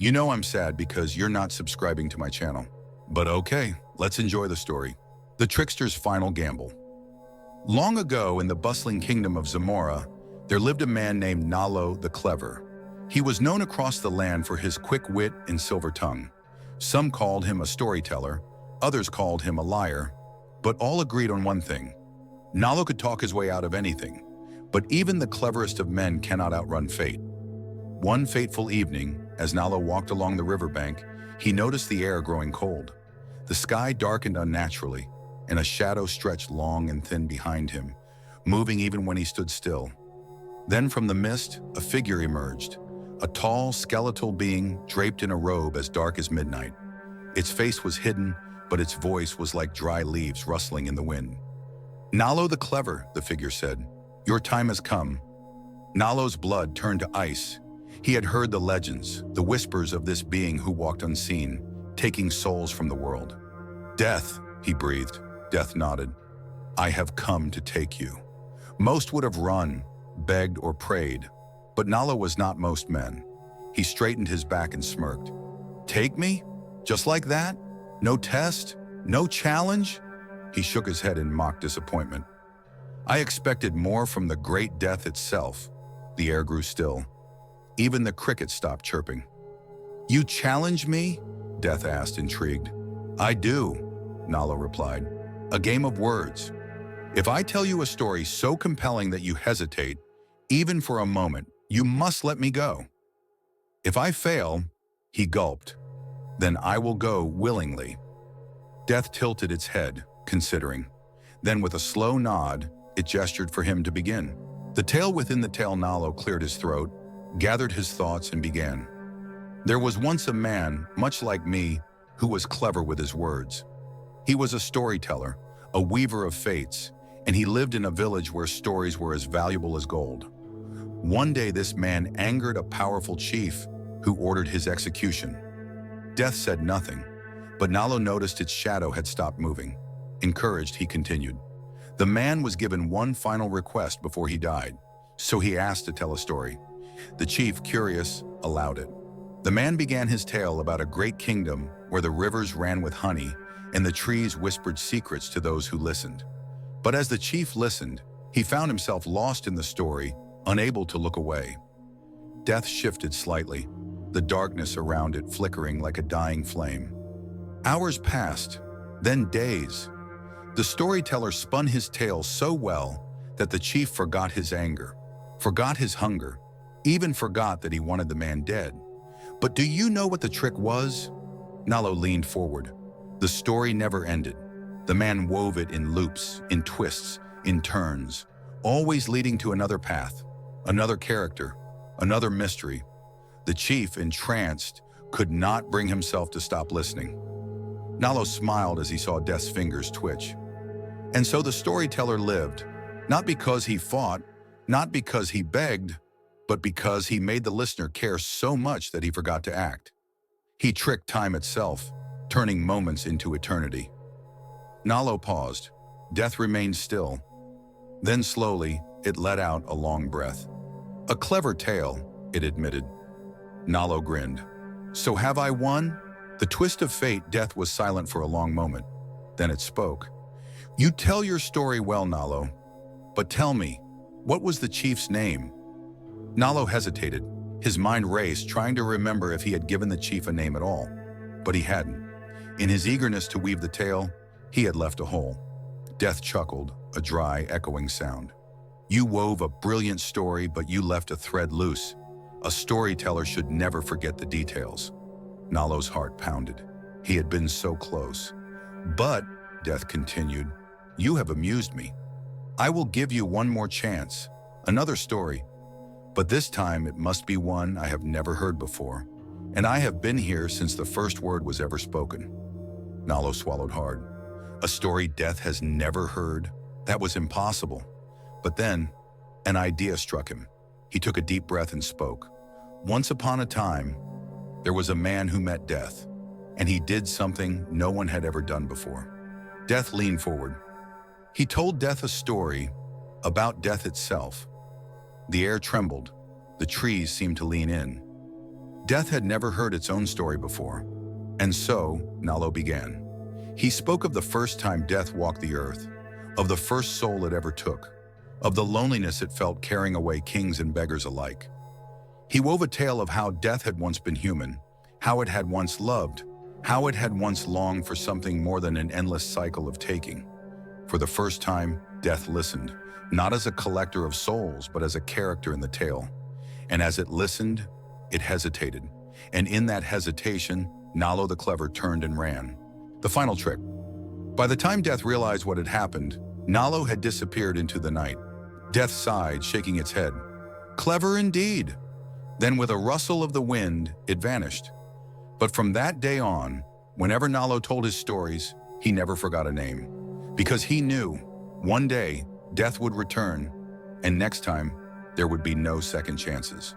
You know I'm sad because you're not subscribing to my channel. But okay, let's enjoy the story. The Trickster's Final Gamble. Long ago, in the bustling kingdom of Zamora, there lived a man named Nalo the Clever. He was known across the land for his quick wit and silver tongue. Some called him a storyteller, others called him a liar, but all agreed on one thing. Nalo could talk his way out of anything, but even the cleverest of men cannot outrun fate. One fateful evening, as Nalo walked along the riverbank, he noticed the air growing cold. The sky darkened unnaturally, and a shadow stretched long and thin behind him, moving even when he stood still. Then from the mist, a figure emerged, a tall, skeletal being draped in a robe as dark as midnight. Its face was hidden, but its voice was like dry leaves rustling in the wind. "Nalo the Clever," the figure said, "your time has come." Nalo's blood turned to ice. He had heard the legends, the whispers of this being who walked unseen, taking souls from the world. "Death," he breathed. Death nodded. "I have come to take you." Most would have run, begged, or prayed, but Nalo was not most men. He straightened his back and smirked. "Take me? Just like that? No test? No challenge?" He shook his head in mock disappointment. "I expected more from the great death itself." The air grew still. Even the crickets stopped chirping. "You challenge me?" Death asked, intrigued. "I do," Nalo replied. "A game of words. If I tell you a story so compelling that you hesitate, even for a moment, you must let me go. If I fail," he gulped, "then I will go willingly." Death tilted its head, considering. Then with a slow nod, it gestured for him to begin. The tale within the tale. Nalo cleared his throat, gathered his thoughts, and began. "There was once a man, much like me, who was clever with his words. He was a storyteller, a weaver of fates, and he lived in a village where stories were as valuable as gold. One day this man angered a powerful chief who ordered his execution. Death said nothing, but Nalo noticed its shadow had stopped moving. Encouraged, he continued. The man was given one final request before he died, so he asked to tell a story. The chief, curious, allowed it. The man began his tale about a great kingdom where the rivers ran with honey and the trees whispered secrets to those who listened. But as the chief listened, he found himself lost in the story, unable to look away. Death shifted slightly, the darkness around it flickering like a dying flame. Hours passed, then days. The storyteller spun his tale so well that the chief forgot his anger, forgot his hunger, even forgot that he wanted the man dead. But do you know what the trick was? Nalo leaned forward. The story never ended. The man wove it in loops, in twists, in turns, always leading to another path, another character, another mystery. The chief, entranced, could not bring himself to stop listening. Nalo smiled as he saw Death's fingers twitch. And so the storyteller lived, not because he fought, not because he begged, but because he made the listener care so much that he forgot to act. He tricked time itself, turning moments into eternity. Nalo paused. Death remained still. Then slowly, it let out a long breath. "A clever tale," it admitted. Nalo grinned. "So have I won?" The twist of fate. Death was silent for a long moment. Then it spoke. "You tell your story well, Nalo. But tell me, what was the chief's name?" Nalo hesitated. His mind raced, trying to remember if he had given the chief a name at all. But he hadn't. In his eagerness to weave the tale, he had left a hole. Death chuckled, a dry, echoing sound. "You wove a brilliant story, but you left a thread loose. A storyteller should never forget the details." Nalo's heart pounded. He had been so close. "But," Death continued, "you have amused me. I will give you one more chance, another story. But this time it must be one I have never heard before, and I have been here since the first word was ever spoken." Nalo swallowed hard. A story Death has never heard? That was impossible. But then, an idea struck him. He took a deep breath and spoke. "Once upon a time, there was a man who met Death, and he did something no one had ever done before." Death leaned forward. He told Death a story about death itself. The air trembled. The trees seemed to lean in. Death had never heard its own story before. And so, Nalo began. He spoke of the first time death walked the earth, of the first soul it ever took, of the loneliness it felt carrying away kings and beggars alike. He wove a tale of how death had once been human, how it had once loved, how it had once longed for something more than an endless cycle of taking. For the first time, death listened, not as a collector of souls, but as a character in the tale. And as it listened, it hesitated. And in that hesitation, Nalo the Clever turned and ran. The final trick. By the time Death realized what had happened, Nalo had disappeared into the night. Death sighed, shaking its head. Clever indeed. Then with a rustle of the wind, it vanished. But from that day on, whenever Nalo told his stories, he never forgot a name. Because he knew, one day, Death would return, and next time, there would be no second chances.